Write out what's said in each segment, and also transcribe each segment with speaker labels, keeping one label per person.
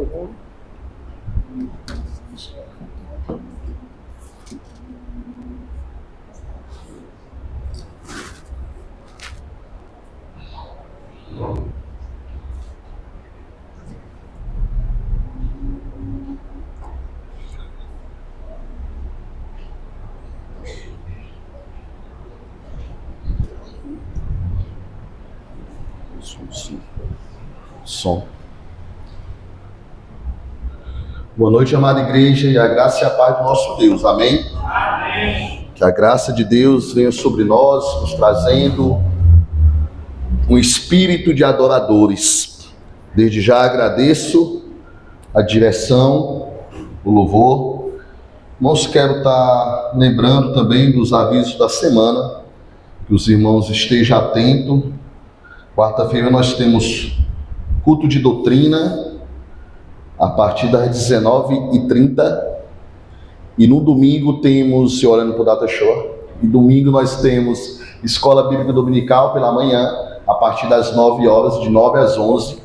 Speaker 1: favor.
Speaker 2: Som. Boa noite, amada igreja, e a graça e a paz do nosso Deus. Amém?
Speaker 3: Amém.
Speaker 2: Que a graça de Deus venha sobre nós, nos trazendo um espírito de adoradores. Desde já agradeço a direção, o louvor. Irmãos, quero estar lembrando também dos avisos da semana, que os irmãos estejam atentos. Quarta-feira nós temos culto de doutrina a partir das 19h30 e no domingo temos, orando por Data Show, e domingo nós temos Escola Bíblica Dominical pela manhã a partir das 9 horas, de 9 às 11,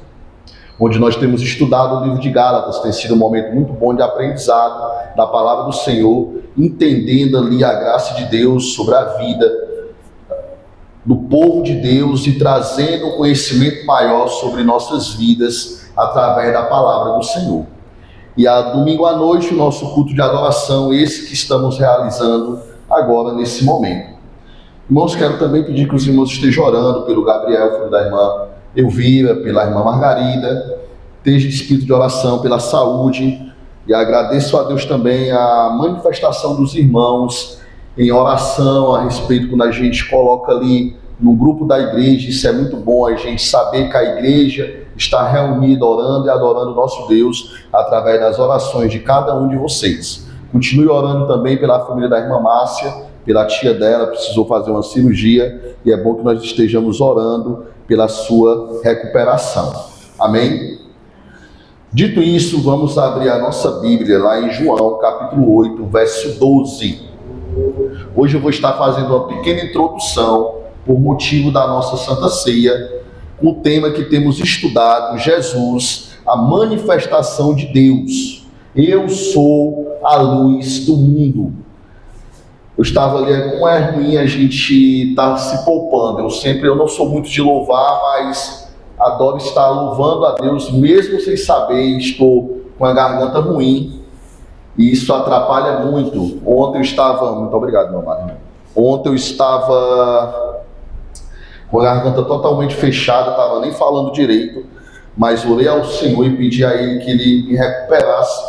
Speaker 2: onde nós temos estudado o livro de Gálatas. Tem sido um momento muito bom de aprendizado da palavra do Senhor, entendendo ali a graça de Deus sobre a vida do povo de Deus e trazendo um conhecimento maior sobre nossas vidas através da palavra do Senhor. E a domingo à noite, o nosso culto de adoração, esse que estamos realizando agora nesse momento. Irmãos, quero também pedir que os irmãos estejam orando pelo Gabriel, filho da irmã Elvira, pela irmã Margarida, esteja espírito de oração pela saúde, e agradeço a Deus também a manifestação dos irmãos em oração a respeito, quando a gente coloca ali no grupo da igreja. Isso é muito bom, a gente saber que a igreja está reunida, orando e adorando o nosso Deus através das orações de cada um de vocês. Continue orando também pela família da irmã Márcia, pela tia dela, precisou fazer uma cirurgia, e é bom que nós estejamos orando pela sua recuperação. Amém? Dito isso, vamos abrir a nossa Bíblia lá em João, capítulo 8, verso 12. Hoje eu vou estar fazendo uma pequena introdução por motivo da nossa Santa Ceia, com o tema que temos estudado: Jesus, a manifestação de Deus. Eu sou a luz do mundo. Eu estava ali, como é ruim a gente estar se poupando. Eu não sou muito de louvar, mas adoro estar louvando a Deus, mesmo sem saber, estou com a garganta ruim. E isso atrapalha muito. Ontem eu estava... Muito obrigado, meu amado. Ontem eu estava com a garganta totalmente fechada, estava nem falando direito, mas orei ao Senhor e pedi a Ele que Ele me recuperasse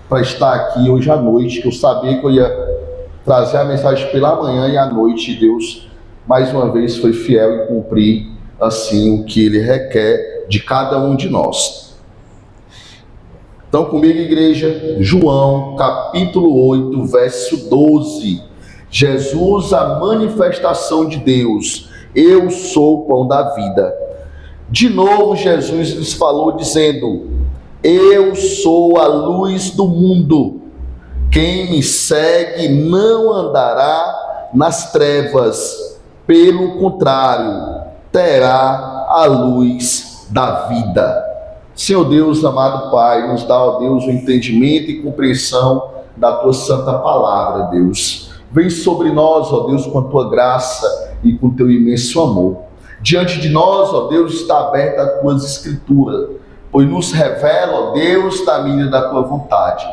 Speaker 2: para estar aqui hoje à noite, que eu sabia que eu ia trazer a mensagem pela manhã e à noite, e Deus, mais uma vez, foi fiel em cumprir, assim, o que Ele requer de cada um de nós. Então, comigo, igreja, João, capítulo 8, verso 12. Jesus, a manifestação de Deus. Eu sou o pão da vida. De novo, Jesus lhes falou, dizendo: eu sou a luz do mundo. Quem me segue não andará nas trevas. Pelo contrário, terá a luz da vida. Senhor Deus, amado Pai, nos dá, ó Deus, o entendimento e compreensão da Tua Santa Palavra, Deus. Vem sobre nós, ó Deus, com a Tua graça e com o Teu imenso amor. Diante de nós, ó Deus, está aberta a Tuas Escrituras, pois nos revela, ó Deus, da medida da Tua vontade.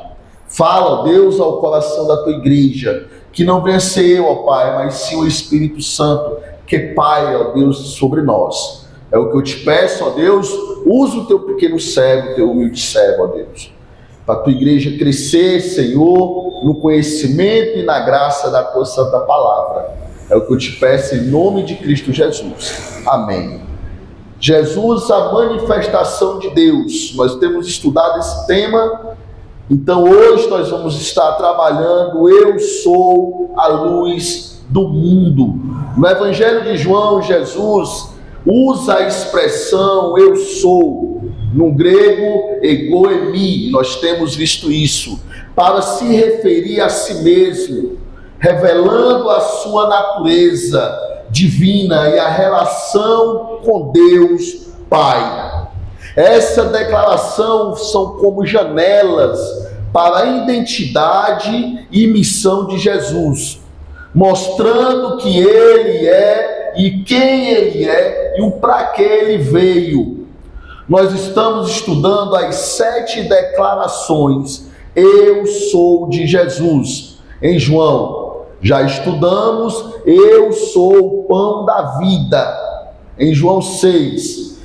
Speaker 2: Fala, ó Deus, ao coração da Tua igreja, que não venha ser eu, ó Pai, mas sim o Espírito Santo, que é Pai, ó Deus, sobre nós. É o que eu te peço, ó Deus, usa o Teu pequeno servo, o Teu humilde servo, ó Deus, para a Tua igreja crescer, Senhor, no conhecimento e na graça da Tua Santa Palavra. É o que eu te peço em nome de Cristo Jesus. Amém. Jesus, a manifestação de Deus. Nós temos estudado esse tema, então hoje nós vamos estar trabalhando: eu sou a luz do mundo. No Evangelho de João, Jesus usa a expressão eu sou, no grego ego eimi, nós temos visto isso, para se referir a si mesmo, revelando a sua natureza divina e a relação com Deus Pai. Essa declaração são como janelas para a identidade e missão de Jesus, mostrando que Ele é e quem Ele é e o para que Ele veio. Nós estamos estudando as 7 declarações eu sou de Jesus em João. Já estudamos eu sou o pão da vida em João 6.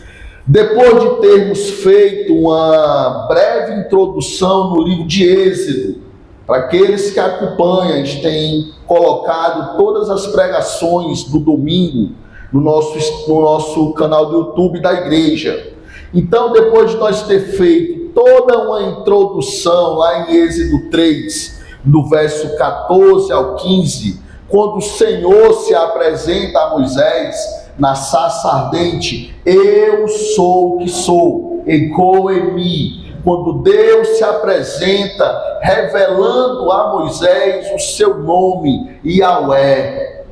Speaker 2: Depois de termos feito uma breve introdução no livro de Êxodo, para aqueles que acompanham, a gente tem colocado todas as pregações do domingo no nosso canal do YouTube da igreja. Então, depois de nós ter feito toda uma introdução lá em Êxodo 3, do verso 14 ao 15, quando o Senhor se apresenta a Moisés na sarça ardente, eu sou o que sou, ego emi. Quando Deus se apresenta revelando a Moisés o seu nome, Yahweh.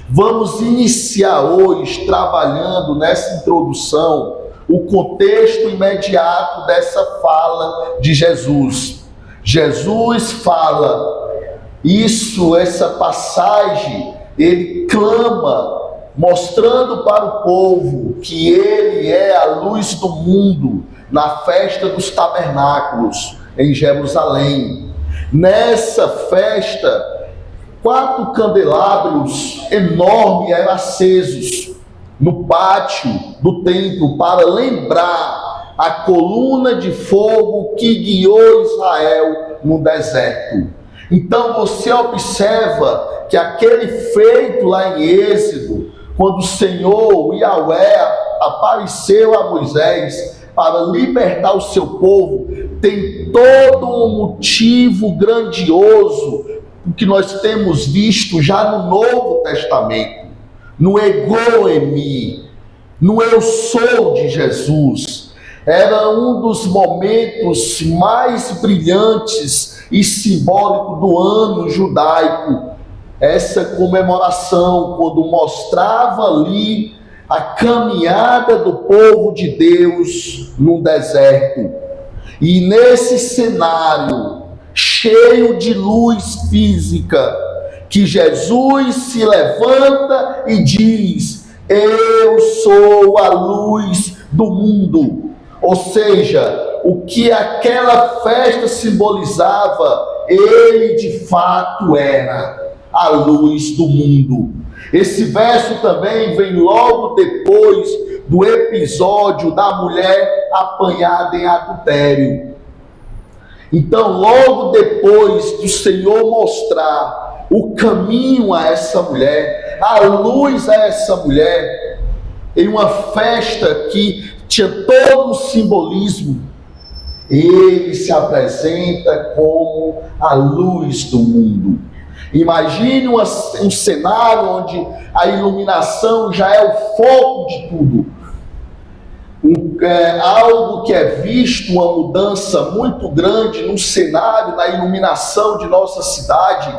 Speaker 2: Vamos iniciar hoje trabalhando nessa introdução o contexto imediato dessa fala de Jesus. Jesus fala essa passagem, ele clama, mostrando para o povo que ele é a luz do mundo na festa dos tabernáculos em Jerusalém. Nessa festa, 4 candelabros enormes eram acesos no pátio do templo para lembrar a coluna de fogo que guiou Israel no deserto. Então você observa que aquele feito lá em Êxodo, quando o Senhor, o Yahweh, apareceu a Moisés para libertar o seu povo, tem todo um motivo grandioso que nós temos visto já no Novo Testamento. No ego emi, no eu sou de Jesus. Era um dos momentos mais brilhantes e simbólicos do ano judaico. Essa comemoração, quando mostrava ali a caminhada do povo de Deus no deserto. E nesse cenário cheio de luz física, que Jesus se levanta e diz: eu sou a luz do mundo. Ou seja, o que aquela festa simbolizava, ele de fato era a luz do mundo. Esse verso também vem logo depois do episódio da mulher apanhada em adultério. Então, logo depois do Senhor mostrar o caminho a essa mulher, a luz a essa mulher, em uma festa que tinha todo um simbolismo, ele se apresenta como a luz do mundo. Imagine um cenário onde a iluminação já é o foco de tudo. Algo que é visto, uma mudança muito grande no cenário, na iluminação de nossa cidade,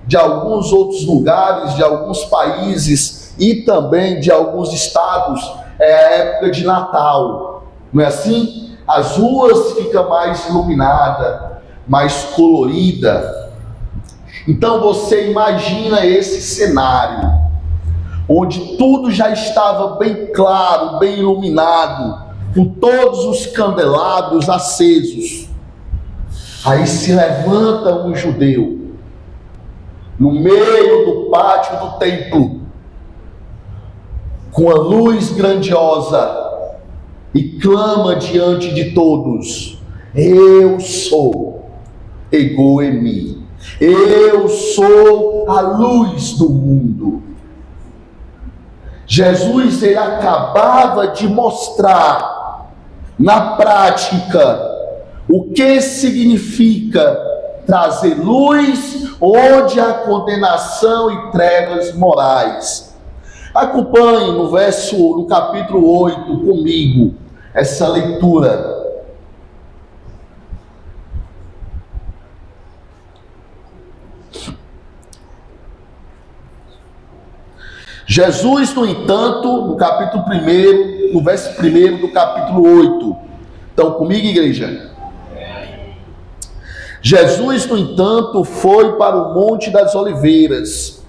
Speaker 2: de alguns outros lugares, de alguns países e também de alguns estados, é a época de Natal, não é assim? As ruas ficam mais iluminadas, mais coloridas. Então você imagina esse cenário, onde tudo já estava bem claro, bem iluminado, com todos os candelabros acesos. Aí se levanta um judeu, no meio do pátio do templo, com a luz grandiosa, e clama diante de todos: eu sou ego emi, eu sou a luz do mundo. Jesus, ele acabava de mostrar na prática o que significa trazer luz onde há condenação e trevas morais. Acompanhe no capítulo 8 comigo essa leitura. Jesus, no entanto, no capítulo 1, no verso 1 do capítulo 8, Estão comigo, igreja? Jesus, no entanto, foi para o Monte das Oliveiras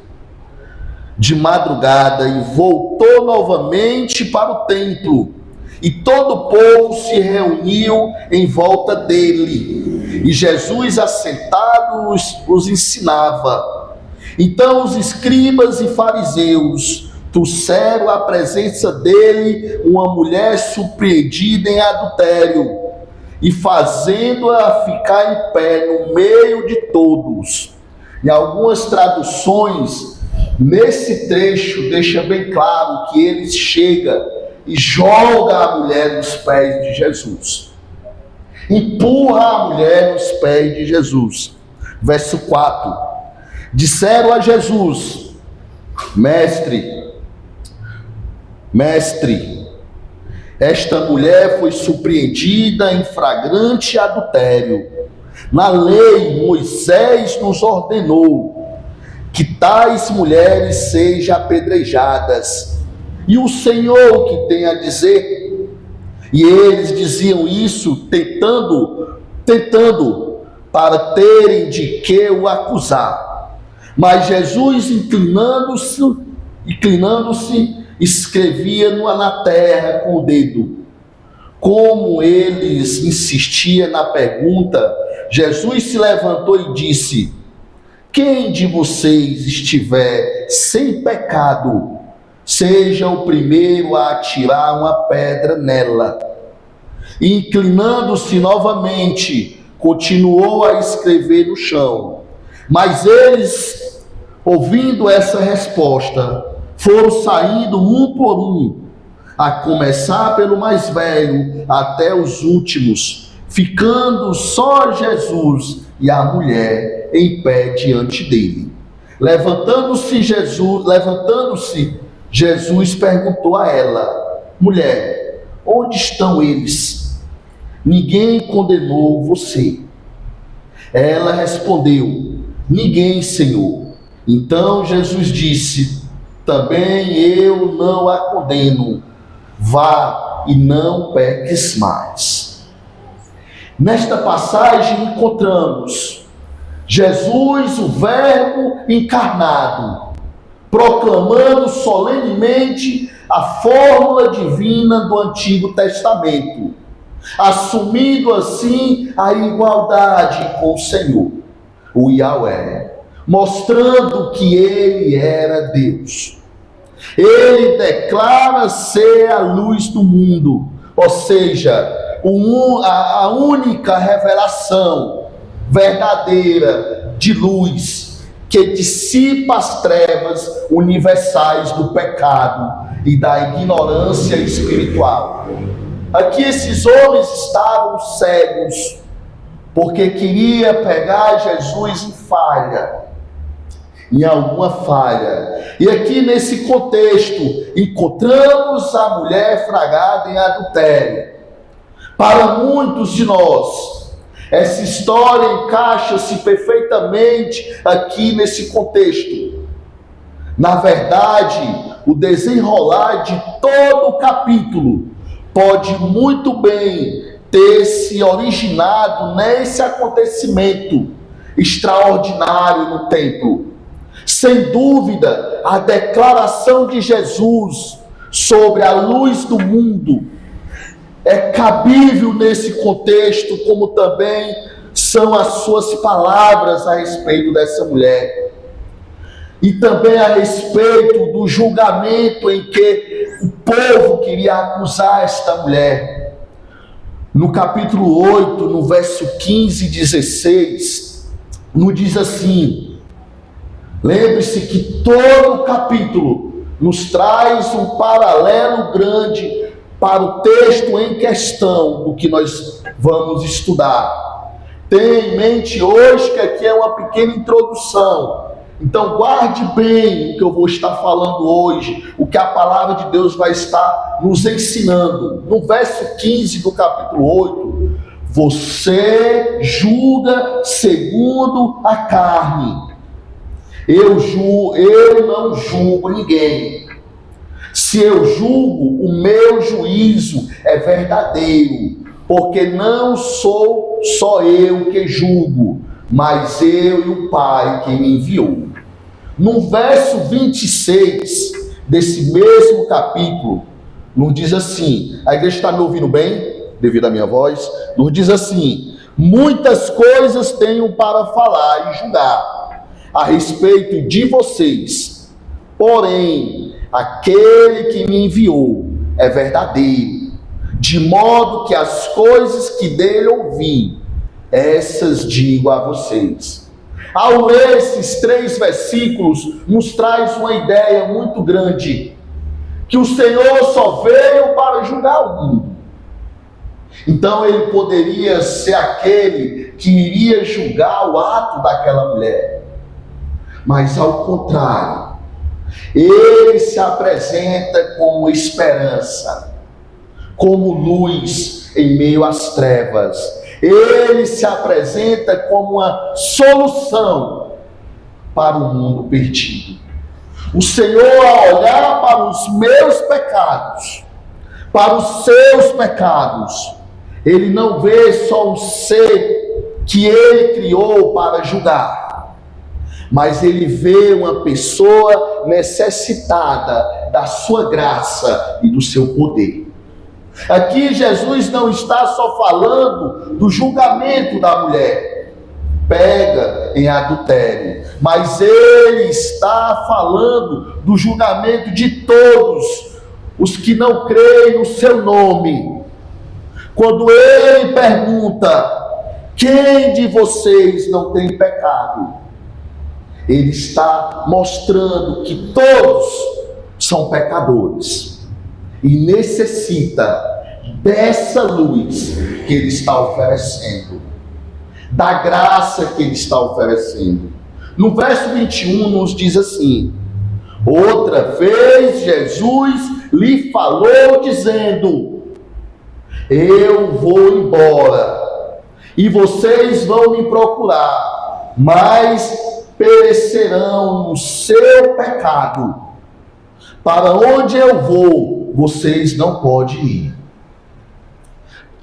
Speaker 2: de madrugada e voltou novamente para o templo. E todo o povo se reuniu em volta dele. E Jesus, assentado, os ensinava. Então os escribas e fariseus trouxeram à presença dele uma mulher surpreendida em adultério, e fazendo-a ficar em pé no meio de todos. Em algumas traduções, nesse trecho, deixa bem claro que ele chega e joga a mulher nos pés de Jesus. Empurra a mulher nos pés de Jesus. Verso 4. Disseram a Jesus: Mestre, esta mulher foi surpreendida em flagrante adultério. Na lei, Moisés nos ordenou que tais mulheres sejam apedrejadas. E o Senhor, o que tem a dizer? E eles diziam isso tentando para terem de que o acusar. Mas Jesus, inclinando-se, escrevia na terra com o dedo. Como eles insistiam na pergunta, Jesus se levantou e disse: quem de vocês estiver sem pecado, seja o primeiro a atirar uma pedra nela. E inclinando-se novamente, continuou a escrever no chão. Mas eles, ouvindo essa resposta, foram saindo um por um, a começar pelo mais velho até os últimos, ficando só Jesus e a mulher em pé diante dele. Levantando-se, Jesus perguntou a ela: mulher, onde estão eles? Ninguém condenou você? Ela respondeu: ninguém, Senhor. Então Jesus disse: também eu não a condeno. Vá e não peques mais. Nesta passagem encontramos Jesus, o Verbo encarnado, proclamando solenemente a fórmula divina do Antigo Testamento, assumindo assim a igualdade com o Senhor, o Yahweh, mostrando que ele era Deus. Ele declara ser a luz do mundo, ou seja, a única revelação verdadeira de luz que dissipa as trevas universais do pecado e da ignorância espiritual. Aqui esses homens estavam cegos porque queria pegar Jesus em alguma falha. E aqui nesse contexto encontramos a mulher flagrada em adultério. Para muitos de nós, essa história encaixa-se perfeitamente aqui nesse contexto. Na verdade, o desenrolar de todo o capítulo pode muito bem ter se originado nesse acontecimento extraordinário no templo. Sem dúvida, a declaração de Jesus sobre a luz do mundo é cabível nesse contexto, como também são as suas palavras a respeito dessa mulher. E também a respeito do julgamento em que o povo queria acusar esta mulher. No capítulo 8, no verso 15 e 16, nos diz assim: lembre-se que todo o capítulo nos traz um paralelo grande para o texto em questão do que nós vamos estudar. Tenha em mente hoje que aqui é uma pequena introdução. Então guarde bem o que eu vou estar falando hoje, o que a palavra de Deus vai estar nos ensinando. No verso 15 do capítulo 8, você julga segundo a carne. Eu não julgo ninguém. Se eu julgo, o meu juízo é verdadeiro, porque não sou só eu que julgo, mas eu e o Pai que me enviou. No verso 26 desse mesmo capítulo, nos diz assim, a igreja está me ouvindo bem, devido à minha voz, nos diz assim: muitas coisas tenho para falar e julgar a respeito de vocês, porém, aquele que me enviou é verdadeiro, de modo que as coisas que dele ouvi, essas digo a vocês. Ao ler esses 3 versículos, nos traz uma ideia muito grande, que o Senhor só veio para julgar o mundo. Então ele poderia ser aquele que iria julgar o ato daquela mulher, mas ao contrário, ele se apresenta como esperança, como luz em meio às trevas. Ele se apresenta como uma solução para o mundo perdido. O Senhor, ao olhar para os meus pecados, para os seus pecados, ele não vê só um ser que ele criou para julgar, mas ele vê uma pessoa necessitada da sua graça e do seu poder. Aqui Jesus não está só falando do julgamento da mulher pega em adultério, mas ele está falando do julgamento de todos os que não creem no seu nome. Quando ele pergunta: quem de vocês não tem pecado? Ele está mostrando que todos são pecadores e necessita dessa luz que ele está oferecendo, da graça que ele está oferecendo. No verso 21 nos diz assim: outra vez Jesus lhe falou dizendo: eu vou embora e vocês vão me procurar, mas perecerão no seu pecado. Para onde eu vou, vocês não podem ir.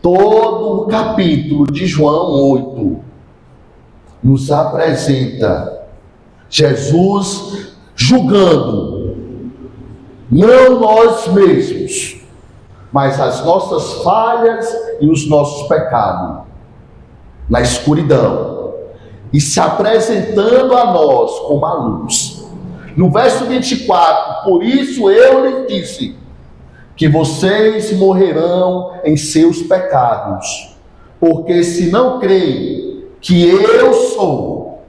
Speaker 2: Todo o capítulo de João 8 nos apresenta Jesus julgando não nós mesmos, mas as nossas falhas e os nossos pecados na escuridão, e se apresentando a nós como a luz. No verso 24, por isso eu lhes disse que vocês morrerão em seus pecados, porque se não creem que eu sou,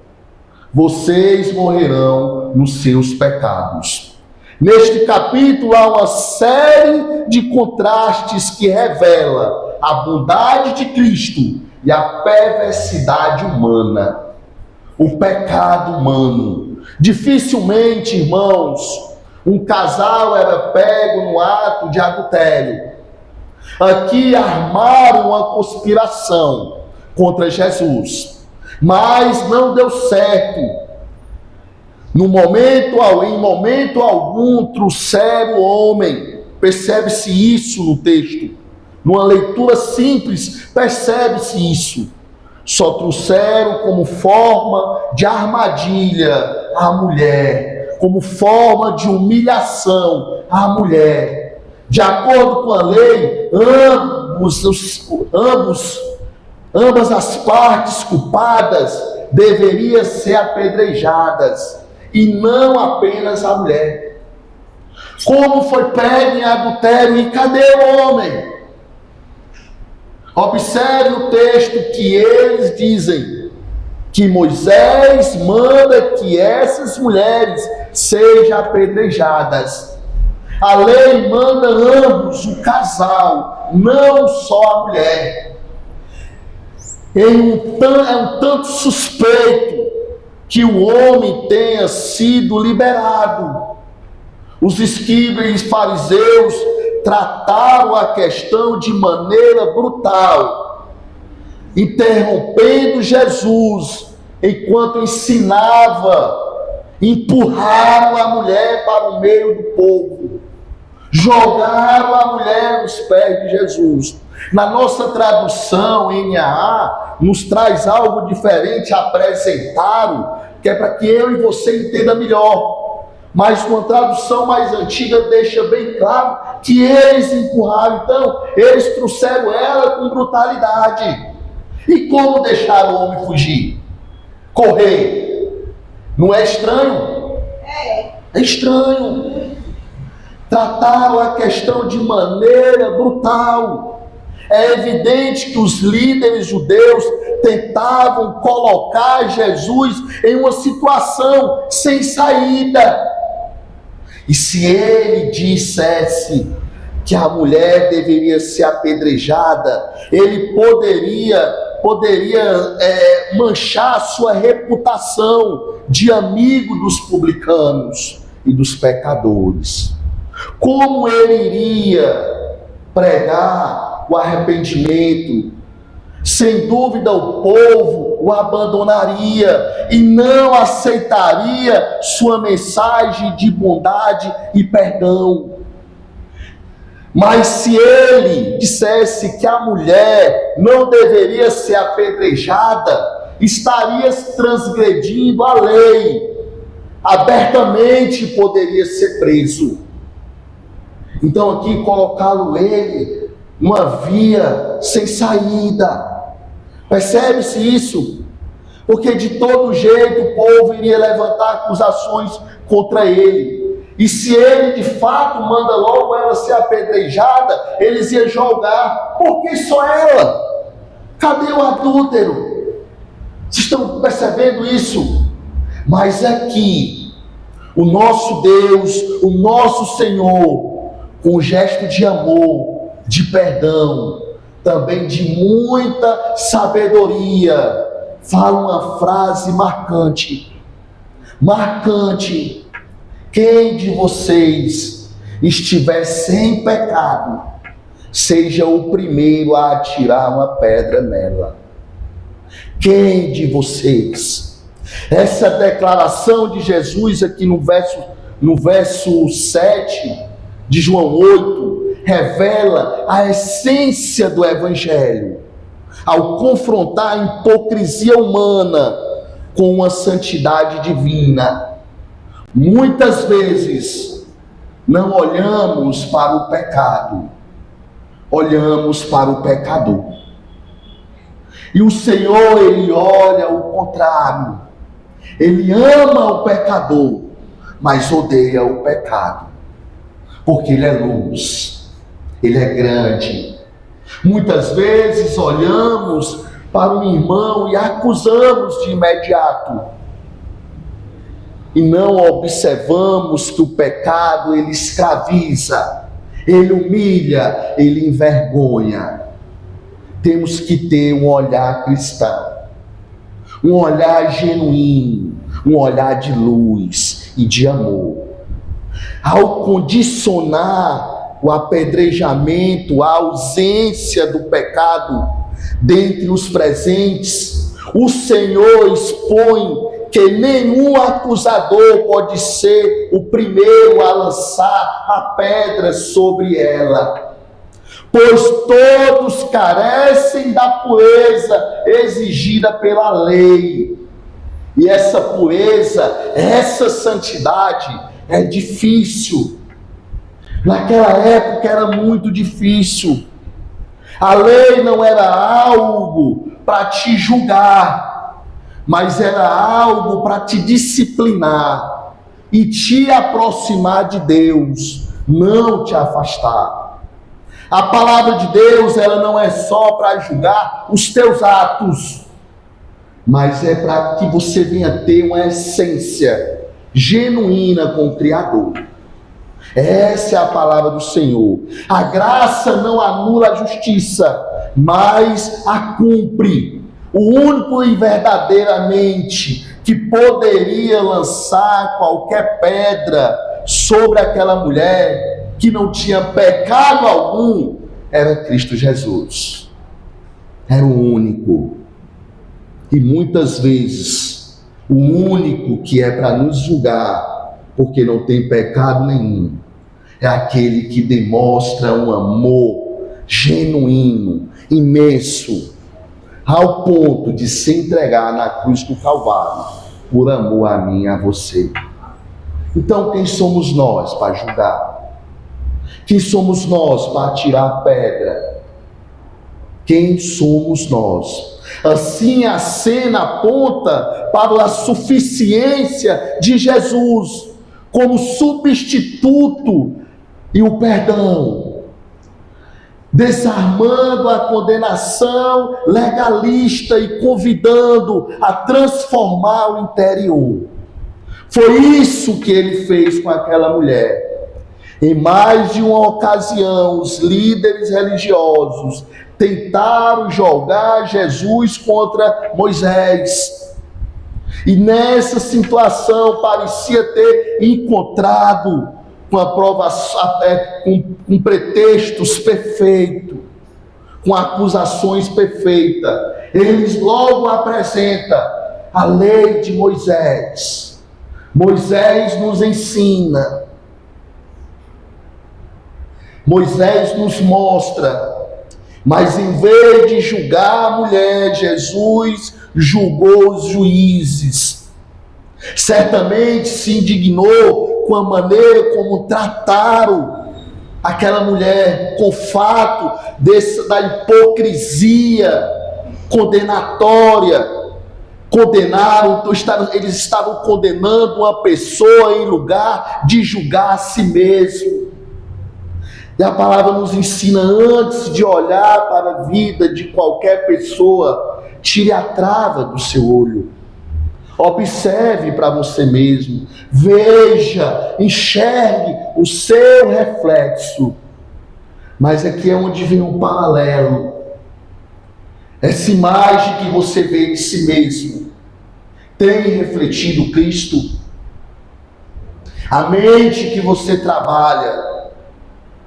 Speaker 2: vocês morrerão nos seus pecados. Neste capítulo há uma série de contrastes que revela a bondade de Cristo e a perversidade humana, o pecado humano. Dificilmente, irmãos, um casal era pego no ato de adultério. Aqui armaram uma conspiração contra Jesus, mas não deu certo. Em momento algum trouxeram o homem. Percebe-se isso no texto. Numa leitura simples, percebe-se isso. Só trouxeram como forma de armadilha a mulher, como forma de humilhação a mulher. De acordo com a lei, ambas as partes culpadas deveriam ser apedrejadas, e não apenas a mulher. Como foi pego em adultério, e cadê o homem? Observe o texto que eles dizem que Moisés manda que essas mulheres sejam apedrejadas. A lei manda ambos, o casal, não só a mulher. É um tanto suspeito que o homem tenha sido liberado. Os escribas e fariseus trataram a questão de maneira brutal, interrompendo Jesus enquanto ensinava. Empurraram a mulher para o meio do povo, jogaram a mulher no aos pés de Jesus. Na nossa tradução, NAA, nos traz algo diferente, apresentaram, que é para que eu e você entenda melhor. Mas uma tradução mais antiga deixa bem claro que eles empurraram. Então, eles trouxeram ela com brutalidade. E como deixaram o homem fugir? Correr. Não é estranho? É estranho. Trataram a questão de maneira brutal. É evidente que os líderes judeus tentavam colocar Jesus em uma situação sem saída. E se ele dissesse que a mulher deveria ser apedrejada, ele poderia manchar a sua reputação de amigo dos publicanos e dos pecadores. Como ele iria pregar o arrependimento? Sem dúvida o povo o abandonaria e não aceitaria sua mensagem de bondade e perdão. Mas se ele dissesse que a mulher não deveria ser apedrejada, estaria transgredindo a lei. Abertamente poderia ser preso. Então aqui colocá-lo ele numa via sem saída. Percebe-se isso? Porque de todo jeito o povo iria levantar acusações contra ele. E se ele de fato manda logo ela ser apedrejada, eles iam julgar. Por que só ela? Cadê o adúltero? Vocês estão percebendo isso? Mas aqui, o nosso Deus, o nosso Senhor, com um gesto de amor, de perdão, também de muita sabedoria, fala uma frase marcante. Marcante. Quem de vocês estiver sem pecado, seja o primeiro a atirar uma pedra nela. Quem de vocês? Essa declaração de Jesus aqui no verso 7 de João 8, revela a essência do Evangelho, ao confrontar a hipocrisia humana com uma santidade divina. Muitas vezes não olhamos para o pecado, olhamos para o pecador. E o Senhor, Ele olha o contrário. Ele ama o pecador, mas odeia o pecado, porque Ele é luz, Ele é grande. Muitas vezes olhamos para um irmão e acusamos de imediato, e não observamos que o pecado ele escraviza, ele humilha, ele envergonha. Temos que ter um olhar cristão, um olhar genuíno, um olhar de luz e de amor. Ao condicionar o apedrejamento, a ausência do pecado dentre os presentes, o Senhor expõe que nenhum acusador pode ser o primeiro a lançar a pedra sobre ela, pois todos carecem da pureza exigida pela lei. E essa pureza, essa santidade é difícil. Naquela época era muito difícil. A lei não era algo para te julgar, mas era algo para te disciplinar e te aproximar de Deus, não te afastar. A palavra de Deus, ela não é só para julgar os teus atos, mas é para que você venha ter uma essência genuína com o Criador. Essa é a palavra do Senhor. A graça não anula a justiça, mas a cumpre. O único e verdadeiramente que poderia lançar qualquer pedra sobre aquela mulher que não tinha pecado algum era Cristo Jesus. Era o único. E muitas vezes o único que é para nos julgar porque não tem pecado nenhum é aquele que demonstra um amor genuíno, imenso, ao ponto de se entregar na cruz do Calvário, por amor a mim e a você. Então, quem somos nós para julgar? Quem somos nós para tirar pedra? Quem somos nós? Assim, a cena aponta para a suficiência de Jesus como substituto e o perdão, desarmando a condenação legalista e convidando a transformar o interior. Foi isso que ele fez com aquela mulher. Em mais de uma ocasião, os líderes religiosos tentaram jogar Jesus contra Moisés. E nessa situação parecia ter encontrado com pretextos perfeitos, com acusações perfeitas. Eles logo apresentam a lei de Moisés. Moisés nos ensina. Moisés nos mostra. Mas em vez de julgar a mulher, Jesus julgou os juízes. Certamente se indignou com a maneira como trataram aquela mulher, com o fato da hipocrisia condenatória. Eles estavam condenando uma pessoa em lugar de julgar a si mesmo. E a palavra nos ensina, antes de olhar para a vida de qualquer pessoa, tire a trava do seu olho. Observe para você mesmo. Veja, enxergue o seu reflexo. Mas aqui é onde vem um paralelo. Essa imagem que você vê de si mesmo tem refletido Cristo? A mente que você trabalha,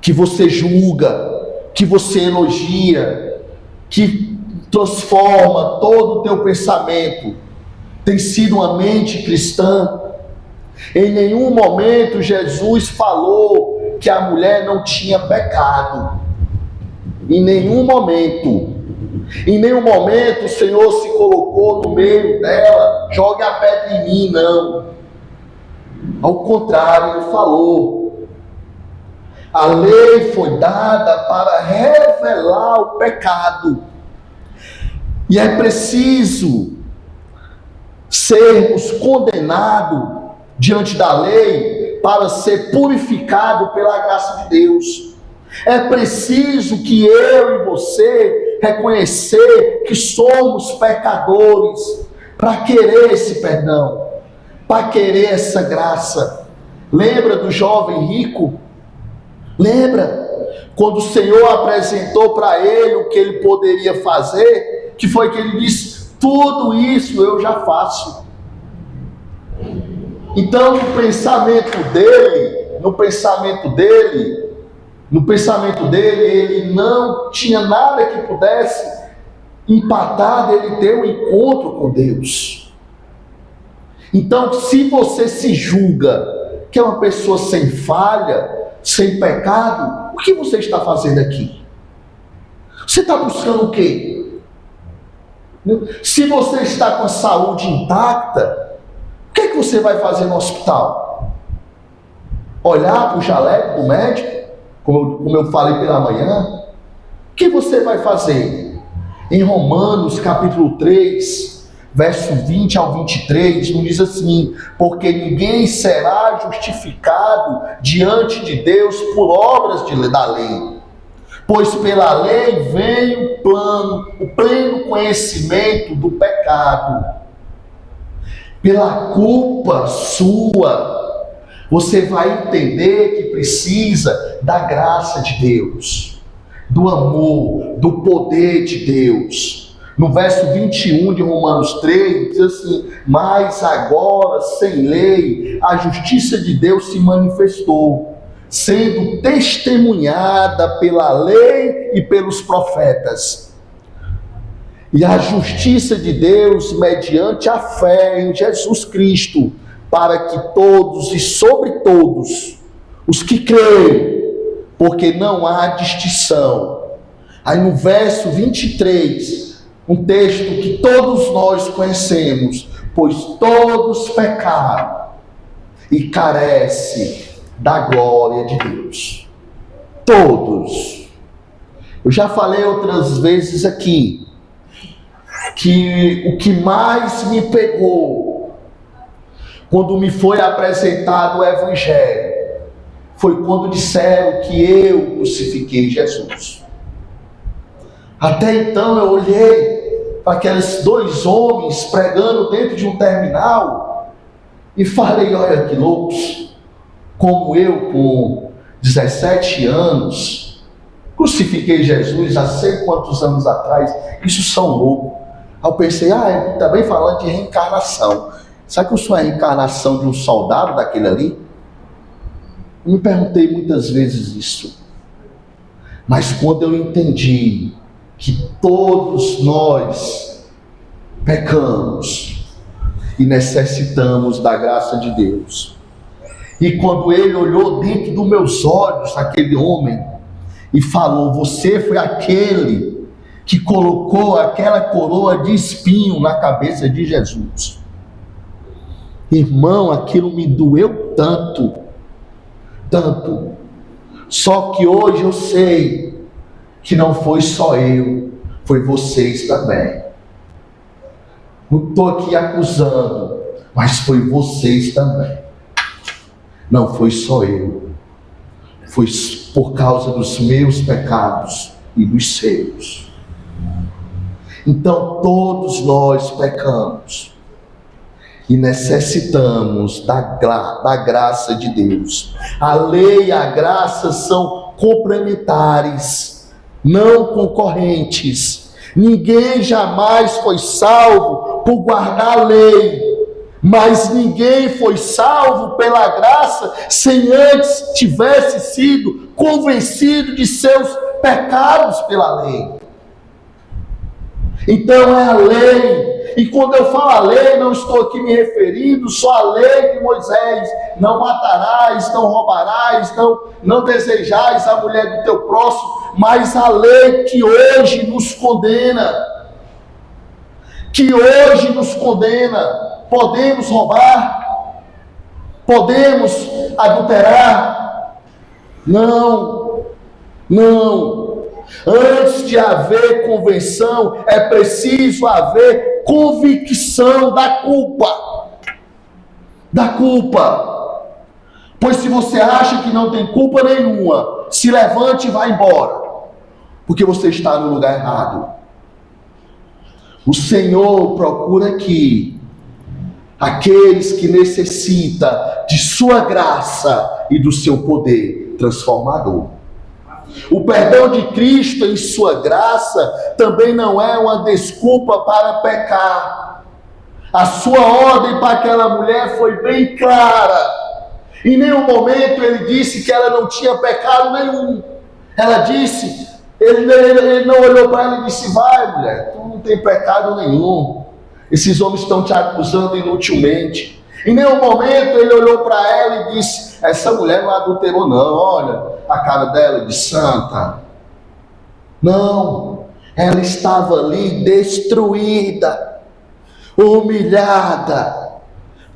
Speaker 2: que você julga, que você elogia, que transforma todo o teu pensamento, tem sido uma mente cristã? Em nenhum momento Jesus falou que a mulher não tinha pecado. Em nenhum momento. Em nenhum momento o Senhor se colocou no meio dela, jogue a pedra em mim, não. Ao contrário, Ele falou. A lei foi dada para revelar o pecado. E é preciso sermos condenados diante da lei para ser purificado pela graça de Deus. É preciso que eu e você reconhecer que somos pecadores para querer esse perdão, para querer essa graça. Lembra do jovem rico? Lembra? Quando o Senhor apresentou para ele o que ele poderia fazer, que foi que ele disse: tudo isso eu já faço. Então, no pensamento dele, ele não tinha nada que pudesse empatar dele ter um encontro com Deus. Então, se você se julga que é uma pessoa sem falha, sem pecado, o que você está fazendo aqui? Você está buscando o quê? Se você está com a saúde intacta, o que é que você vai fazer no hospital? Olhar para o jaleco do médico, como eu falei pela manhã? O que você vai fazer? Em Romanos capítulo 3, verso 20 ao 23, nos diz assim: porque ninguém será justificado diante de Deus por obras da lei, pois pela lei vem o pleno conhecimento do pecado. Pela culpa sua, você vai entender que precisa da graça de Deus, do amor, do poder de Deus. No verso 21 de Romanos 3, diz assim: mas agora, sem lei, a justiça de Deus se manifestou, sendo testemunhada pela lei e pelos profetas. E a justiça de Deus mediante a fé em Jesus Cristo, para que todos e sobre todos os que creem, porque não há distinção. Aí no verso 23, um texto que todos nós conhecemos, pois todos pecaram e carecem da glória de Deus. Todos. Eu já falei outras vezes aqui, que o que mais me pegou, quando me foi apresentado o Evangelho, foi quando disseram que eu crucifiquei Jesus. Até então eu olhei para aqueles dois homens pregando dentro de um terminal e falei, olha que loucos, como eu com 17 anos crucifiquei Jesus há sei quantos anos atrás, isso são loucos. Aí eu pensei, ele está bem falando de reencarnação. Será que eu sou a reencarnação de um soldado daquele ali? Eu me perguntei muitas vezes isso. Mas quando eu entendi que todos nós pecamos e necessitamos da graça de Deus, e quando ele olhou dentro dos meus olhos, aquele homem, e falou, você foi aquele que colocou aquela coroa de espinho na cabeça de Jesus. Irmão, aquilo me doeu tanto, tanto. Só que hoje eu sei que não foi só eu, foi vocês também. Não estou aqui acusando, mas foi vocês também. Não foi só eu, foi por causa dos meus pecados e dos seus. Então todos nós pecamos e necessitamos da graça de Deus. A lei e a graça são complementares, não concorrentes. Ninguém jamais foi salvo por guardar a lei, mas ninguém foi salvo pela graça sem antes tivesse sido convencido de seus pecados pela lei. Então é a lei. E quando eu falo a lei, não estou aqui me referindo só à lei de Moisés. Não matarás, não roubarás, não desejais a mulher do teu próximo, mas a lei que hoje nos condena. Que hoje nos condena. Podemos roubar? Podemos adulterar? Não, não. Antes de haver convenção, é preciso haver convicção da culpa. Da culpa. Pois se você acha que não tem culpa nenhuma, se levante e vá embora, porque você está no lugar errado. O Senhor procura aqui aqueles que necessitam de sua graça e do seu poder transformador. O perdão de Cristo em sua graça também não é uma desculpa para pecar. A sua ordem para aquela mulher foi bem clara. Em nenhum momento ele disse que ela não tinha pecado nenhum. Ela disse, ele não olhou para ela e disse, vai mulher, tu não tem pecado nenhum. Esses homens estão te acusando inutilmente. Em nenhum momento ele olhou para ela e disse, essa mulher não adulterou não, olha a cara dela de santa. Não, ela estava ali destruída, humilhada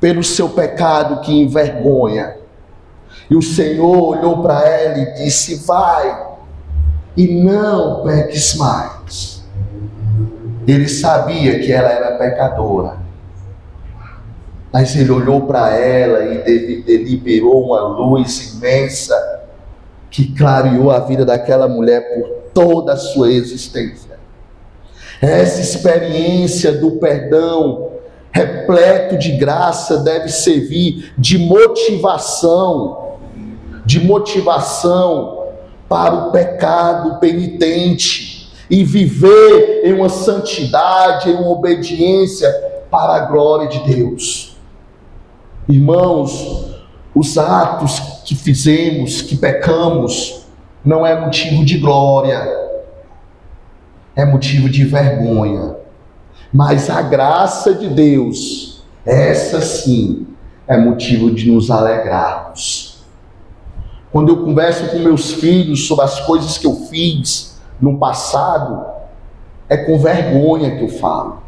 Speaker 2: pelo seu pecado que envergonha. E o Senhor olhou para ela e disse, vai e não peques mais. Ele sabia que ela era pecadora, mas ele olhou para ela e deliberou uma luz imensa que clareou a vida daquela mulher por toda a sua existência. Essa experiência do perdão repleto de graça deve servir de motivação para o pecado penitente e viver em uma santidade, em uma obediência para a glória de Deus. Irmãos, os atos que fizemos, que pecamos, não é motivo de glória, é motivo de vergonha. Mas a graça de Deus, essa sim, é motivo de nos alegrarmos. Quando eu converso com meus filhos sobre as coisas que eu fiz no passado, é com vergonha que eu falo.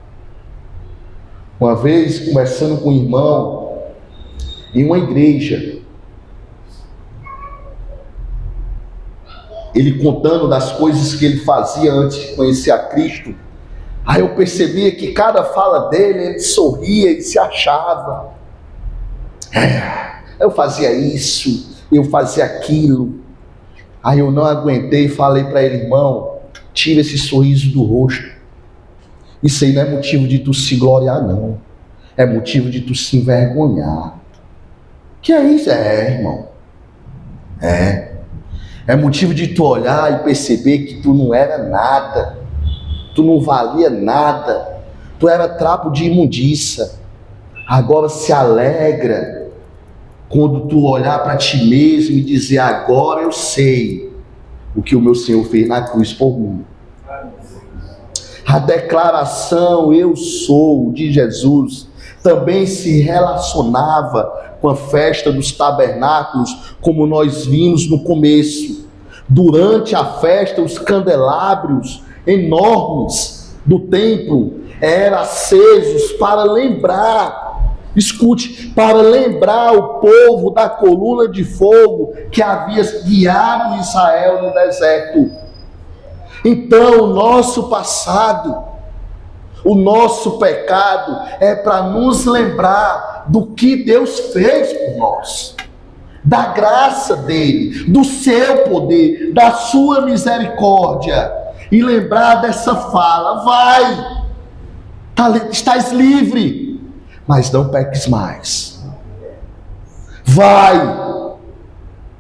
Speaker 2: Uma vez, conversando com um irmão em uma igreja, ele contando das coisas que ele fazia antes de conhecer a Cristo, aí eu percebia que cada fala dele, ele sorria e se achava. Eu fazia isso, eu fazia aquilo. Aí eu não aguentei e falei para ele: irmão, tira esse sorriso do rosto. Isso aí não é motivo de tu se gloriar, não. É motivo de tu se envergonhar. Que é isso? Irmão. É motivo de tu olhar e perceber que tu não era nada. Tu não valia nada. Tu era trapo de imundícia. Agora se alegra quando tu olhar para ti mesmo e dizer: agora eu sei o que o meu Senhor fez na cruz por mim. A declaração "eu sou" de Jesus também se relacionava com a festa dos tabernáculos, como nós vimos no começo. Durante a festa, os candelabros enormes do templo eram acesos para lembrar, escute, para lembrar o povo da coluna de fogo que havia guiado Israel no deserto. Então, o nosso passado, o nosso pecado é para nos lembrar do que Deus fez por nós, da graça dele, do seu poder, da sua misericórdia, e lembrar dessa fala: vai, estás livre, mas não peques mais. Vai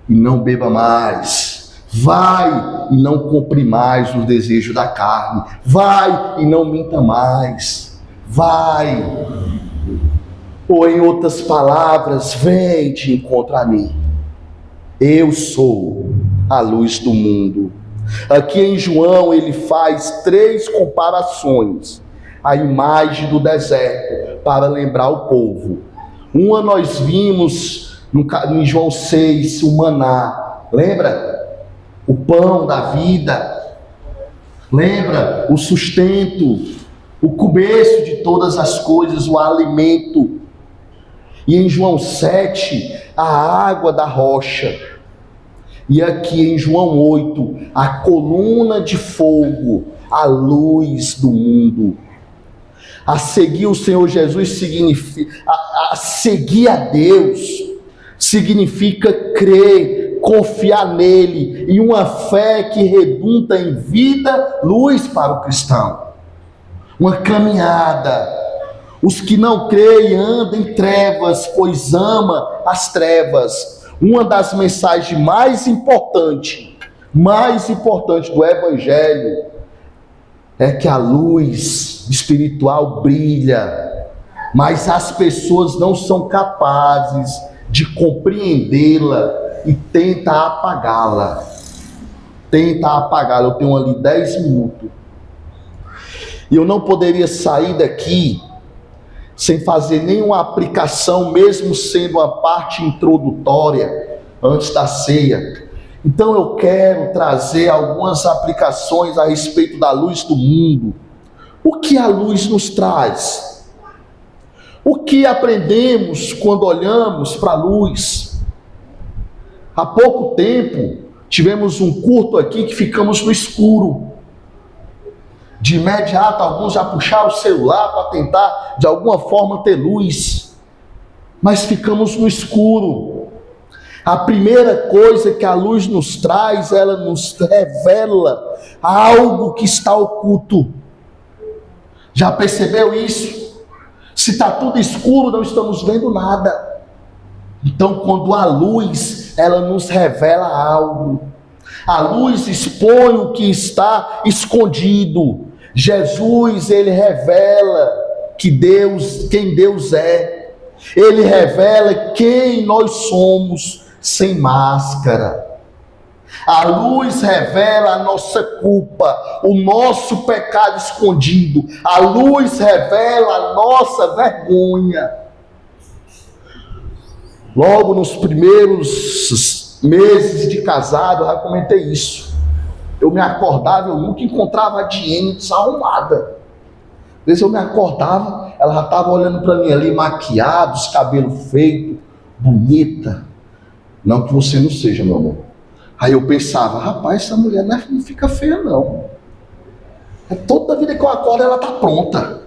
Speaker 2: e não beba mais. Vai e não compre mais o desejo da carne. Vai e não minta mais. Vai. Ou em outras palavras, vem de encontro a mim. Eu sou a luz do mundo. Aqui em João ele faz 3 comparações. A imagem do deserto para lembrar o povo. Uma nós vimos em João 6, o maná. Lembra? O pão da vida, lembra? O sustento, o começo de todas as coisas, o alimento. E em João 7, a água da rocha. E aqui em João 8, a coluna de fogo, a luz do mundo. A seguir o Senhor Jesus significa, a seguir a Deus significa crer, confiar nele, e uma fé que redunda em vida, luz para o cristão. Uma caminhada. Os que não creem andam em trevas, pois ama as trevas. Uma das mensagens mais importantes do Evangelho é que a luz espiritual brilha, mas as pessoas não são capazes de compreendê-la e tenta apagá-la. Eu tenho ali 10 minutos. E eu não poderia sair daqui sem fazer nenhuma aplicação, mesmo sendo uma parte introdutória, antes da ceia. Então eu quero trazer algumas aplicações a respeito da luz do mundo. O que a luz nos traz? O que aprendemos quando olhamos para a luz? Há pouco tempo, tivemos um culto aqui que ficamos no escuro. De imediato, alguns já puxaram o celular para tentar, de alguma forma, ter luz. Mas ficamos no escuro. A primeira coisa que a luz nos traz, ela nos revela algo que está oculto. Já percebeu isso? Se está tudo escuro, não estamos vendo nada. Então, quando a luz, ela nos revela algo. A luz expõe o que está escondido. Jesus, ele revela quem Deus é. Ele revela quem nós somos sem máscara. A luz revela a nossa culpa, o nosso pecado escondido. A luz revela a nossa vergonha. Logo nos primeiros meses de casado, eu já comentei isso. Eu me acordava, eu nunca encontrava a Diene desarrumada. Às vezes eu me acordava, ela já estava olhando para mim ali, maquiada, os cabelos feitos, bonita. Não que você não seja, meu amor. Aí eu pensava, rapaz, essa mulher não fica feia, não. Toda vida que eu acordo, ela está pronta.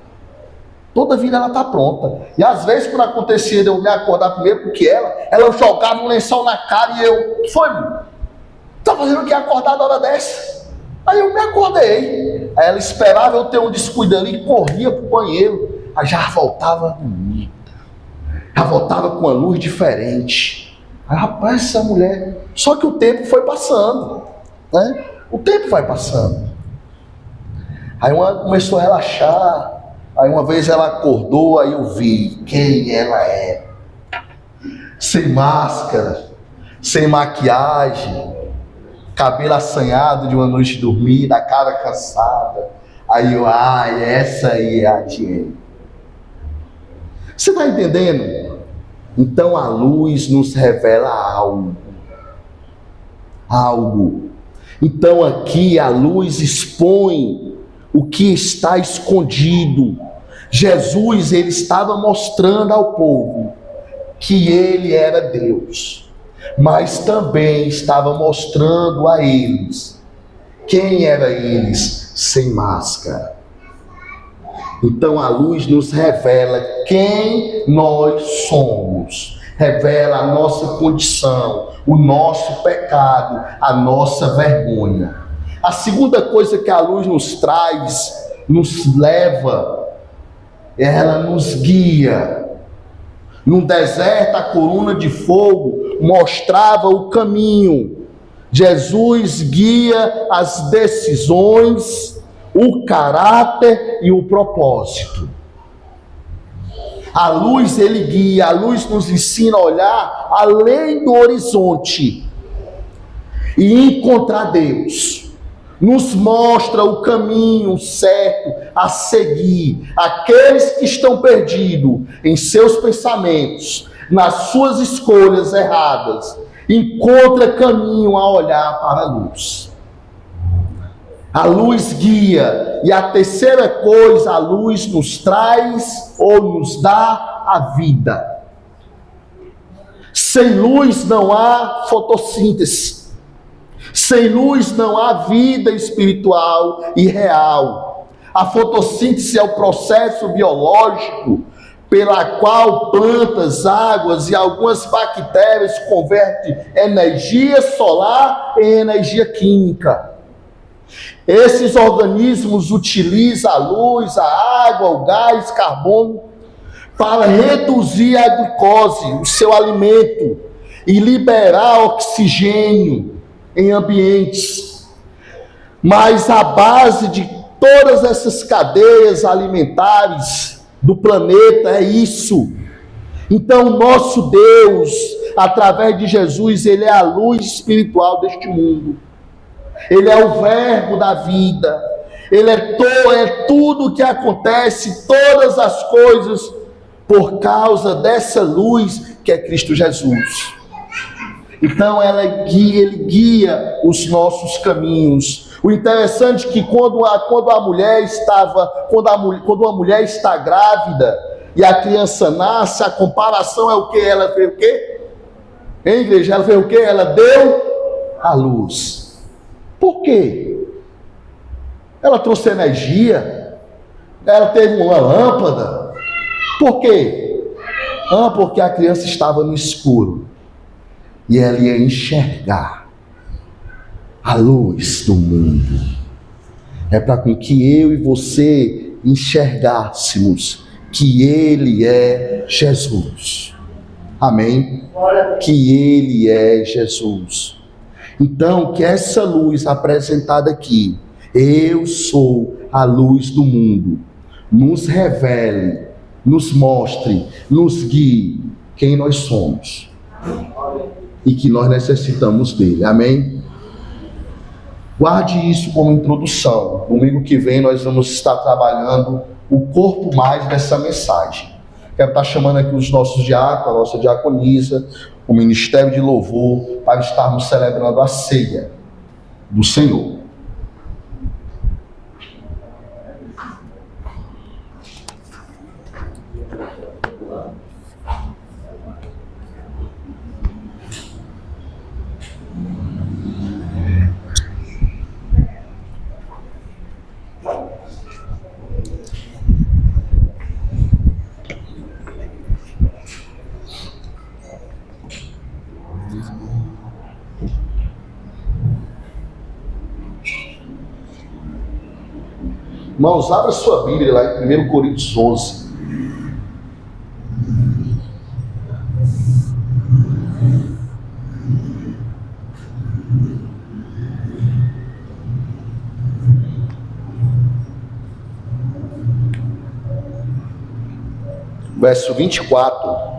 Speaker 2: Toda vida ela está pronta. E às vezes, quando acontecia de eu me acordar primeiro porque ela jogava um lençol na cara e eu, que foi? Tá fazendo o que acordar na hora dessa? Aí eu me acordei. Aí ela esperava eu ter um descuido ali e corria pro banheiro. Aí já voltava bonita. Já voltava com uma luz diferente. Aí, rapaz, essa mulher... Só que o tempo foi passando, né? O tempo vai passando. Aí uma começou a relaxar. Aí uma vez ela acordou, aí eu vi quem ela é. Sem máscara, sem maquiagem, cabelo assanhado de uma noite dormida, a cara cansada. Aí eu, essa aí é a Diene. Você está entendendo? Então a luz nos revela algo. Algo. Então aqui a luz expõe o que está escondido. Jesus, ele estava mostrando ao povo que ele era Deus, mas também estava mostrando a eles quem era eles sem máscara. Então a luz nos revela quem nós somos, revela a nossa condição, o nosso pecado, a nossa vergonha. A segunda coisa que a luz nos traz, nos leva, ela nos guia. No deserto, a coluna de fogo mostrava o caminho. Jesus guia as decisões, o caráter e o propósito. A luz, ele guia, a luz nos ensina a olhar além do horizonte e encontrar Deus. Nos mostra o caminho certo a seguir. Aqueles que estão perdidos em seus pensamentos, nas suas escolhas erradas, encontra caminho a olhar para a luz. A luz guia. E a terceira coisa, a luz nos traz ou nos dá a vida. Sem luz não há fotossíntese. Sem luz não há vida espiritual e real. A fotossíntese é o processo biológico pela qual plantas, águas e algumas bactérias convertem energia solar em energia química. Esses organismos utilizam a luz, a água, o gás, carbono para reduzir a glicose, o seu alimento, e liberar oxigênio em ambientes. Mas a base de todas essas cadeias alimentares do planeta é isso. Então nosso Deus, através de Jesus, ele é a luz espiritual deste mundo. Ele é o verbo da vida. Ele é tudo o que acontece, todas as coisas, por causa dessa luz que é Cristo Jesus. Então ele guia os nossos caminhos. O interessante é que quando uma mulher está grávida e a criança nasce, a comparação é o que? Ela fez o quê? Em igreja, ela fez o quê? Ela deu a luz. Por quê? Ela trouxe energia. Ela teve uma lâmpada. Por quê? Porque a criança estava no escuro. E ela ia enxergar a luz do mundo. É para com que eu e você enxergássemos que Ele é Jesus. Amém? Que Ele é Jesus. Então, que essa luz apresentada aqui, eu sou a luz do mundo, nos revele, nos mostre, nos guie quem nós somos. E que nós necessitamos dele, amém? Guarde isso como introdução. Domingo que vem nós vamos estar trabalhando o corpo mais dessa mensagem. Quero estar chamando aqui os nossos diáconos, a nossa diaconisa, o ministério de louvor, para estarmos celebrando a ceia do Senhor. Irmãos, abra sua Bíblia lá em 1 Coríntios 11. Verso 24.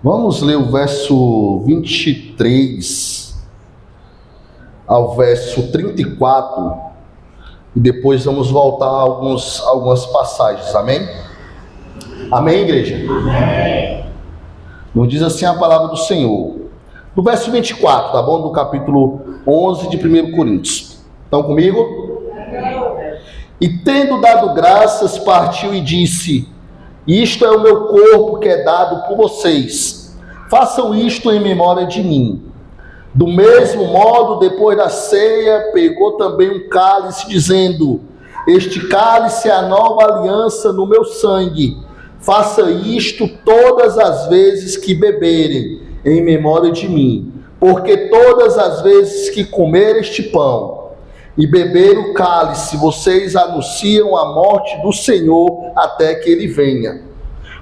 Speaker 2: Vamos ler o verso 23 ao verso 34 e depois vamos voltar a algumas passagens, amém? Amém, igreja? Amém. Nos diz assim a palavra do Senhor, no verso 24, tá bom? Do capítulo 11 de 1 Coríntios. Estão comigo? Amém. E tendo dado graças, partiu e disse: isto é o meu corpo que é dado por vocês. Façam isto em memória de mim. Do mesmo modo, depois da ceia, pegou também um cálice, dizendo: este cálice é a nova aliança no meu sangue. Faça isto todas as vezes que beberem, em memória de mim. Porque todas as vezes que comer este pão e beber o cálice, vocês anunciam a morte do Senhor até que ele venha.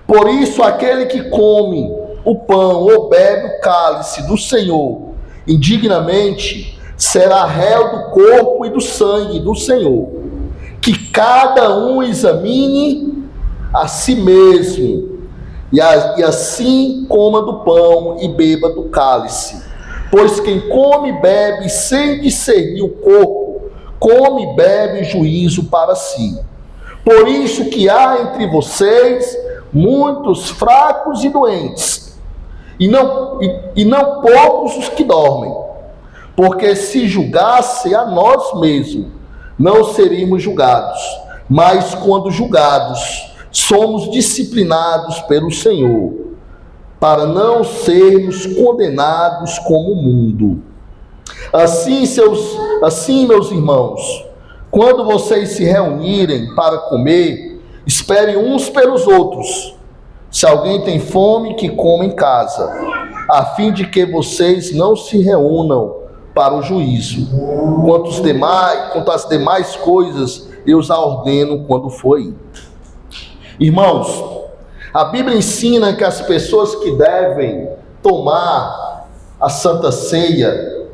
Speaker 2: Por isso, aquele que come o pão ou bebe o cálice do Senhor indignamente, será réu do corpo e do sangue do Senhor. Que cada um examine a si mesmo, e assim coma do pão e beba do cálice. Pois quem come e bebe sem discernir o corpo, come e bebe juízo para si. Por isso que há entre vocês muitos fracos e doentes, e não poucos os que dormem. Porque se julgasse a nós mesmos, não seríamos julgados, mas quando julgados, somos disciplinados pelo Senhor, para não sermos condenados como o mundo. Assim, meus irmãos, quando vocês se reunirem para comer, esperem uns pelos outros. Se alguém tem fome, que coma em casa, a fim de que vocês não se reúnam para o juízo. Quanto às demais coisas, eu os ordeno quando for ir. Irmãos, a Bíblia ensina que as pessoas que devem tomar a Santa Ceia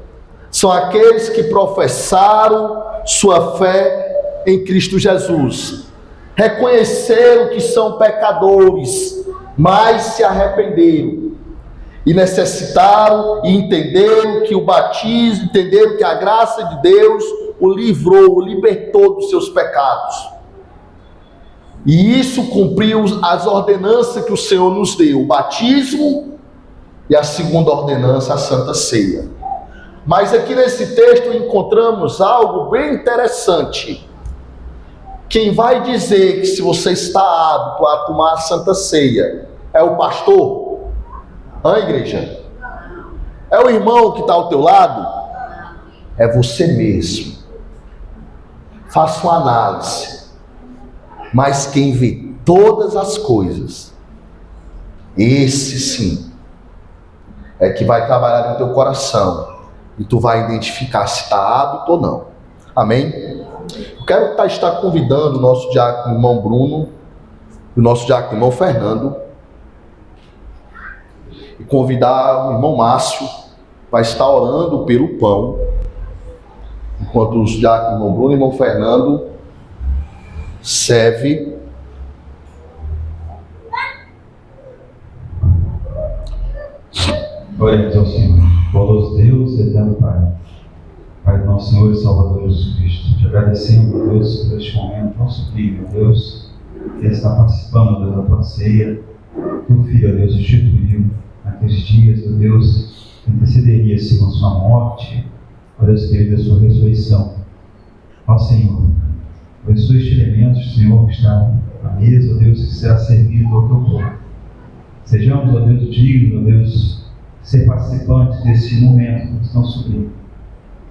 Speaker 2: são aqueles que professaram sua fé em Cristo Jesus, reconheceram que são pecadores, mas se arrependeram e necessitaram e entenderam que o batismo, entenderam que a graça de Deus o livrou, o libertou dos seus pecados. E isso cumpriu as ordenanças que o Senhor nos deu, o batismo e a segunda ordenança, a Santa Ceia. Mas aqui nesse texto encontramos algo bem interessante. Quem vai dizer que se você está apto a tomar a Santa Ceia é o pastor? Igreja? É o irmão que está ao teu lado? É você mesmo. Faça uma análise. Mas quem vê todas as coisas, esse sim, é que vai trabalhar no teu coração. E tu vai identificar se está apto ou não. Amém? Eu quero estar convidando o nosso diácono irmão Bruno, o nosso diácono irmão Fernando, e convidar o irmão Márcio para estar orando pelo pão, enquanto os diáconos irmão Bruno e irmão Fernando serve.
Speaker 1: Oremos ao Senhor. Bondoso Deus, eterno Pai, Pai do nosso Senhor e Salvador Jesus Cristo, te agradecemos, meu Deus, por este momento tão sublime, meu Deus, que está participando, Deus, da tua ceia. Teu Filho, ó Deus, instituiu naqueles dias, ó Deus, que antecederia, Senhor, a sua morte, ó Deus, querido, a sua ressurreição. Ó Senhor, abençoe este elemento, Senhor, que está na mesa, ó Deus, que será servido ao teu povo. Sejamos, ó Deus, dignos, ó Deus, ser participantes desse momento tão sublime.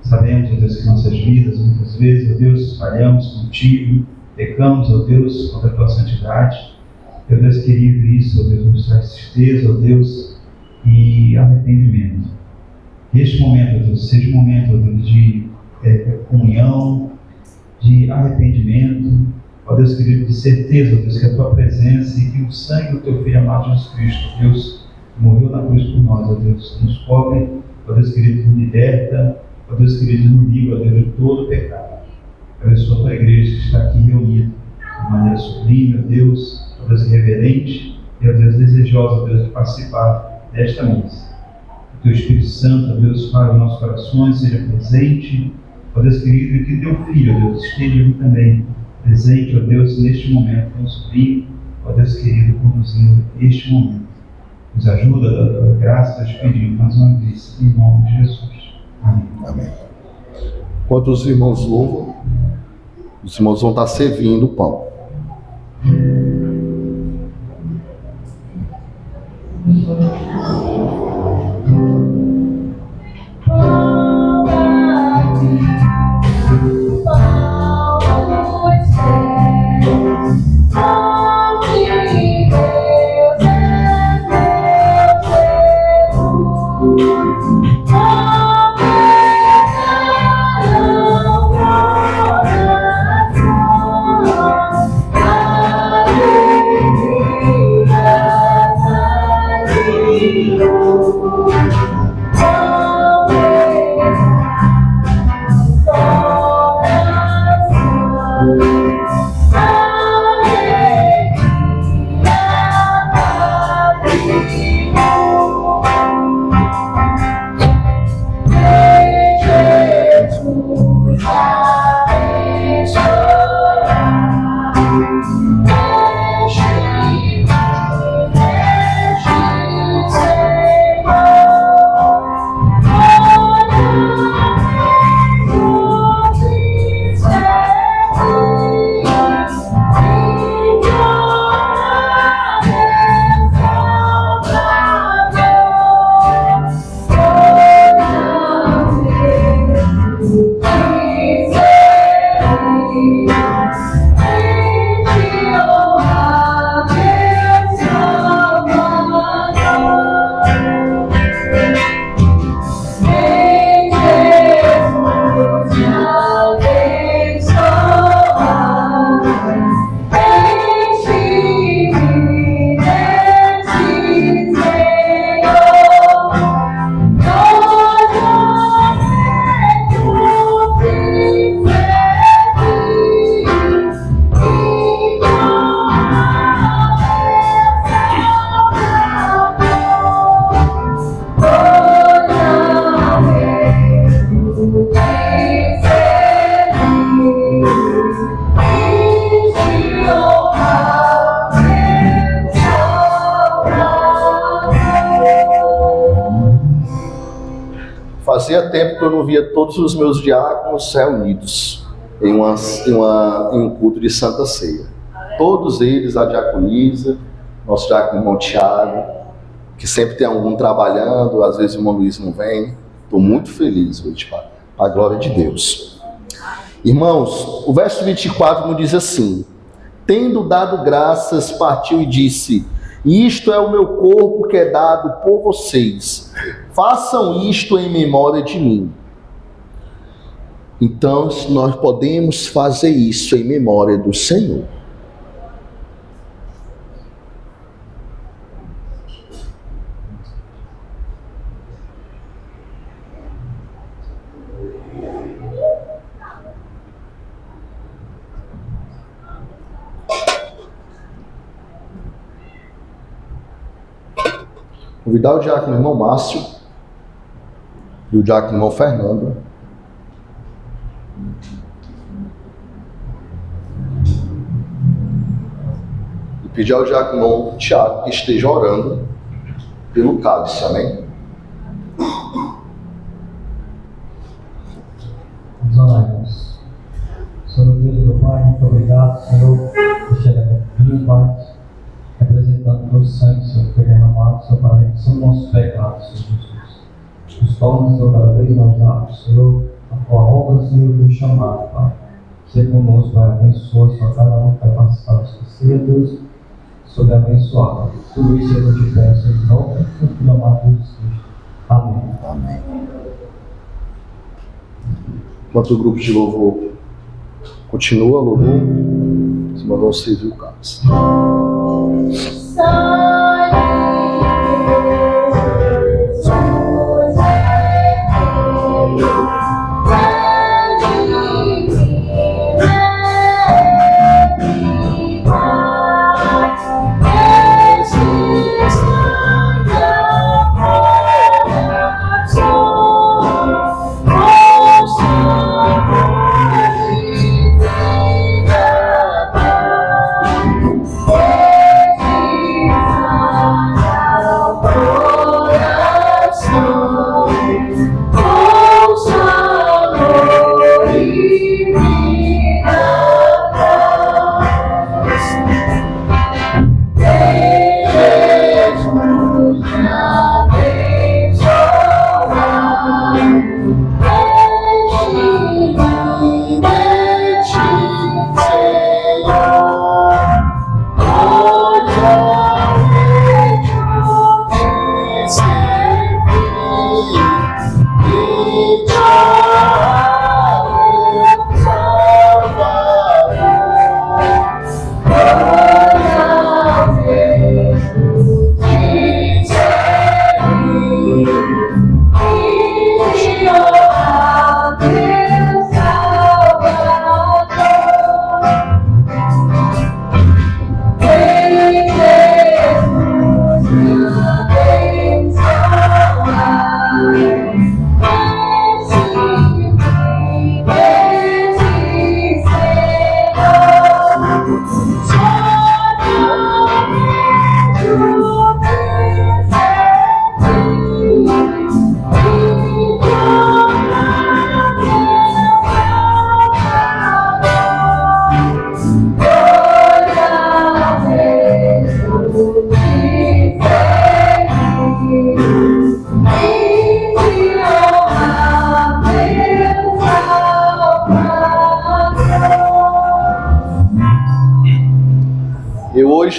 Speaker 1: Sabemos, ó Deus, que nossas vidas, muitas vezes, ó Deus, falhamos contigo, pecamos, ó Deus, contra a tua santidade. Ó Deus querido, isso, ó Deus, nos traz tristeza, ó Deus, e arrependimento. E este momento, ó Deus, seja um momento, ó Deus, de comunhão, de arrependimento, ó Deus querido, de certeza, ó Deus, que a tua presença e que o sangue do teu Filho amado Jesus Cristo, ó Deus, que morreu na cruz por nós, ó Deus, nos cobre, ó Deus querido, nos liberta, ó Deus querido, nos livra, ó Deus, de todo o pecado. Abençoa a tua igreja que está aqui reunida de maneira sublime, ó Deus reverente e, ó Deus, desejosa, ó Deus, de participar desta mesa. Que o Espírito Santo, ó Deus, fale os nossos corações, seja presente, ó Deus querido, e que teu Filho, ó Deus, esteja também presente, ó Deus, neste momento tão sublime, ó Deus querido, conduzindo este momento. Nos ajuda, da tua graça, te pedimos mais uma vez, em nome de Jesus. Amém.
Speaker 2: Amém. Enquanto os irmãos louvam, os irmãos vão estar servindo o pão. Fazia tempo que eu não via todos os meus diáconos reunidos em um culto de Santa Ceia. Todos eles, a diaconisa, nosso diácono irmão Tiago, que sempre tem algum trabalhando, às vezes o irmão Luiz não vem. Estou muito feliz hoje, para a glória de Deus. Irmãos, o verso 24 nos diz assim: tendo dado graças, partiu e disse: isto é o meu corpo que é dado por vocês. Façam isto em memória de mim. Então, nós podemos fazer isso em memória do Senhor. Convidar o diácono irmão Márcio e o diácono irmão Fernando. E pedir ao diácono irmão Tiago que esteja orando pelo cálice, amém?
Speaker 3: Vamos orar, irmãos. Senhor Deus, meu Pai, muito obrigado, Senhor, por chegar aqui, Pai, representando o teu sangue, Senhor, que foi derramado, Senhor, para a remissão dos nossos pecados, Senhor Jesus. Nos torna, Senhor, cada vez mais aptos, Senhor, a tua obra, Senhor, do chamado, Pai. Seja conosco, Pai, abençoa, Senhor, cada um que vai participar desta ceia, Deus, sobre abençoar. Tudo isso eu te peço, em nome do Filho amado Jesus Cristo. Amém.
Speaker 2: Amém. Enquanto o grupo de louvor continua, louvor, os irmãos vão servir o cálice.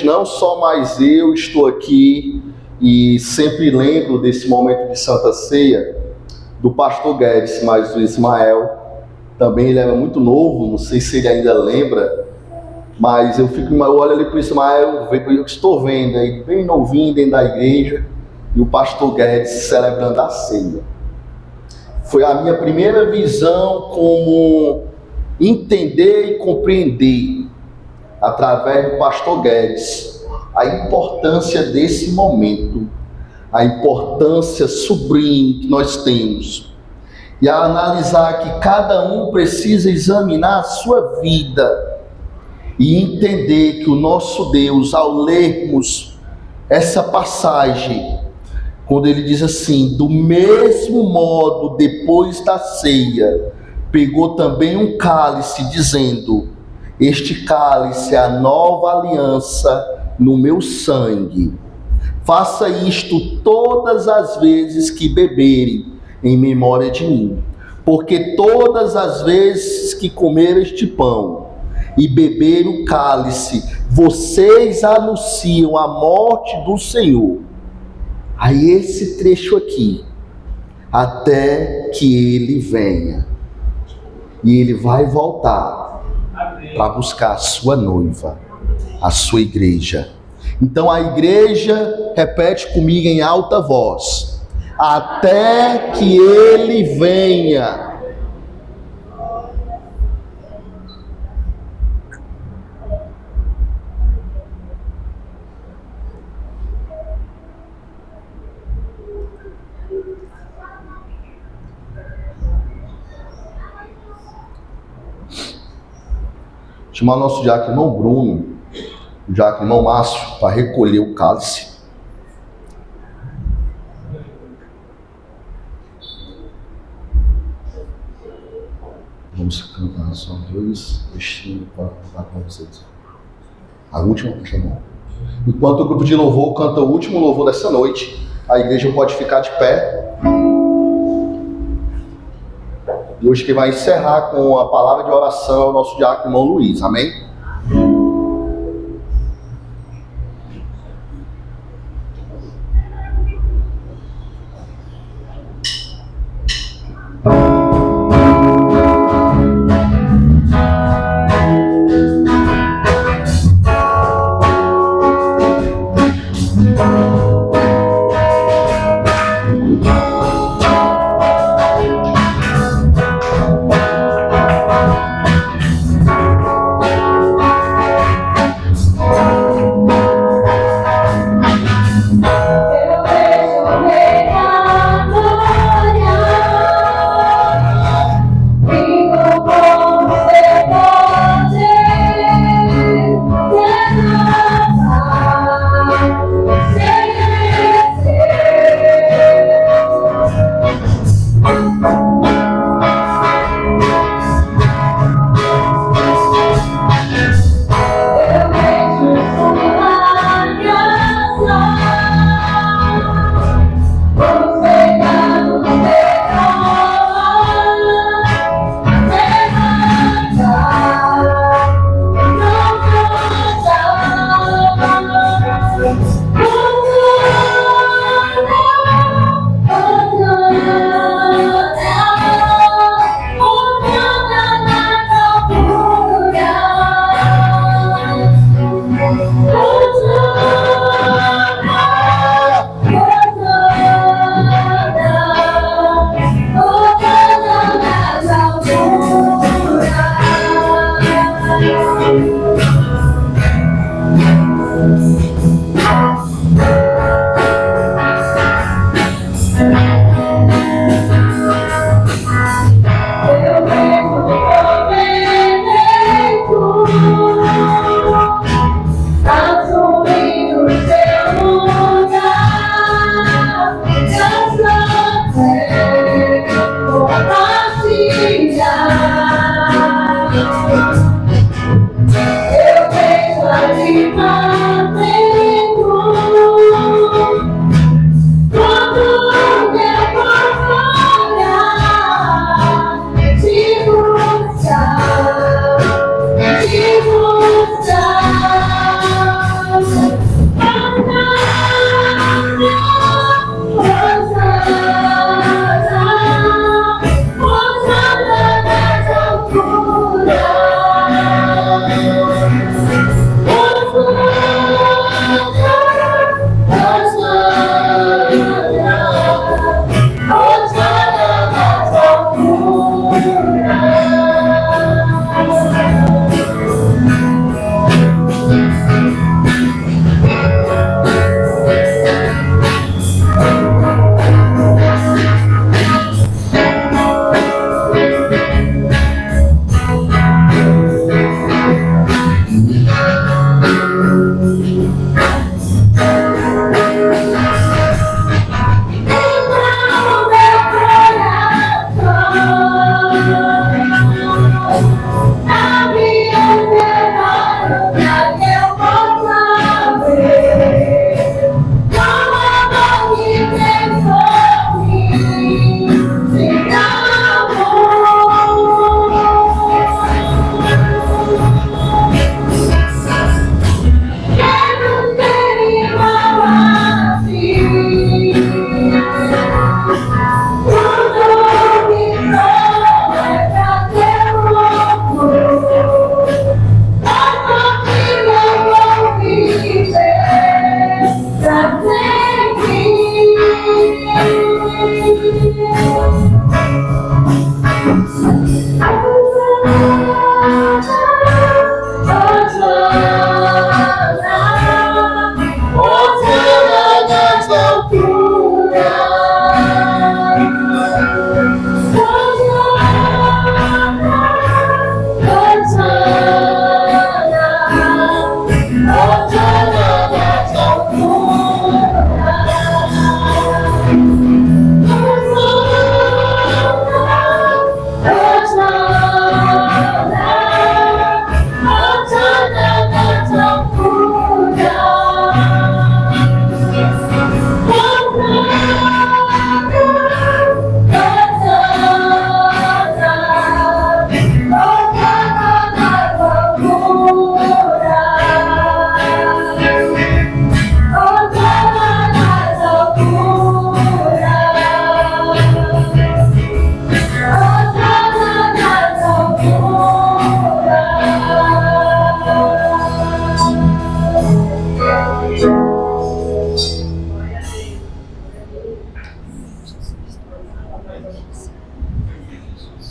Speaker 2: Não só mais eu estou aqui e sempre lembro desse momento de Santa Ceia do pastor Guedes, mas o Ismael também, ele era muito novo, não sei se ele ainda lembra, mas eu olho ali para o Ismael, eu estou vendo aí bem novinho dentro da igreja e o pastor Guedes celebrando a ceia. Foi a minha primeira visão como entender e compreender através do pastor Guedes a importância desse momento, a importância sublime que nós temos, e a analisar que cada um precisa examinar a sua vida e entender que o nosso Deus, ao lermos essa passagem, quando ele diz assim, do mesmo modo, depois da ceia, pegou também um cálice, dizendo, este cálice é a nova aliança no meu sangue. Faça isto todas as vezes que beberem, em memória de mim. Porque todas as vezes que comer este pão e beber o cálice, vocês anunciam a morte do Senhor. Aí esse trecho aqui, até que ele venha. E ele vai voltar para buscar a sua noiva, a sua igreja. Então a igreja repete comigo em alta voz, até que ele venha. Chamar o nosso diácono irmão Bruno, o diácono irmão Márcio, para recolher o cálice. Vamos cantar só 2 trechinhos para cantar com vocês. A última, tá bom. Enquanto o grupo de louvor canta o último louvor dessa noite, a igreja pode ficar de pé. E hoje que vai encerrar com a palavra de oração é o nosso diácono irmão Luiz. Amém?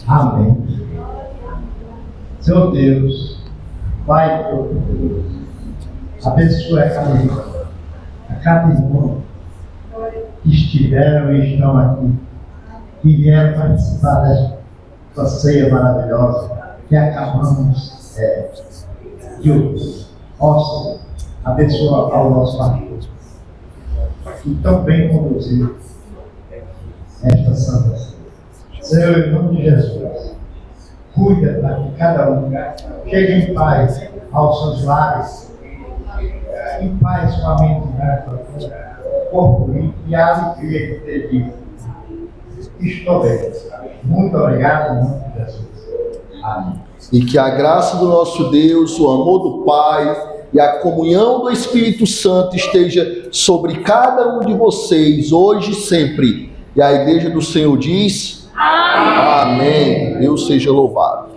Speaker 4: Amém. Senhor Deus, Pai Todo-Poderoso, abençoa a cada irmão que estiveram e estão aqui, que vieram participar desta ceia maravilhosa que acabamos de ouvir. Ó Senhor, abençoa ao nosso pastor, que tão bem conduziu esta santa ceia. Senhor, em nome de Jesus, cuida para que cada um chegue em paz aos seus lares, em paz com a mente limpa, corpo limpo e a alegria que ter dito. Estou bem. Muito obrigado, em nome de Jesus. Amém.
Speaker 2: E que a graça do nosso Deus, o amor do Pai e a comunhão do Espírito Santo esteja sobre cada um de vocês, hoje e sempre. E a igreja do Senhor diz: amém. Deus seja louvado.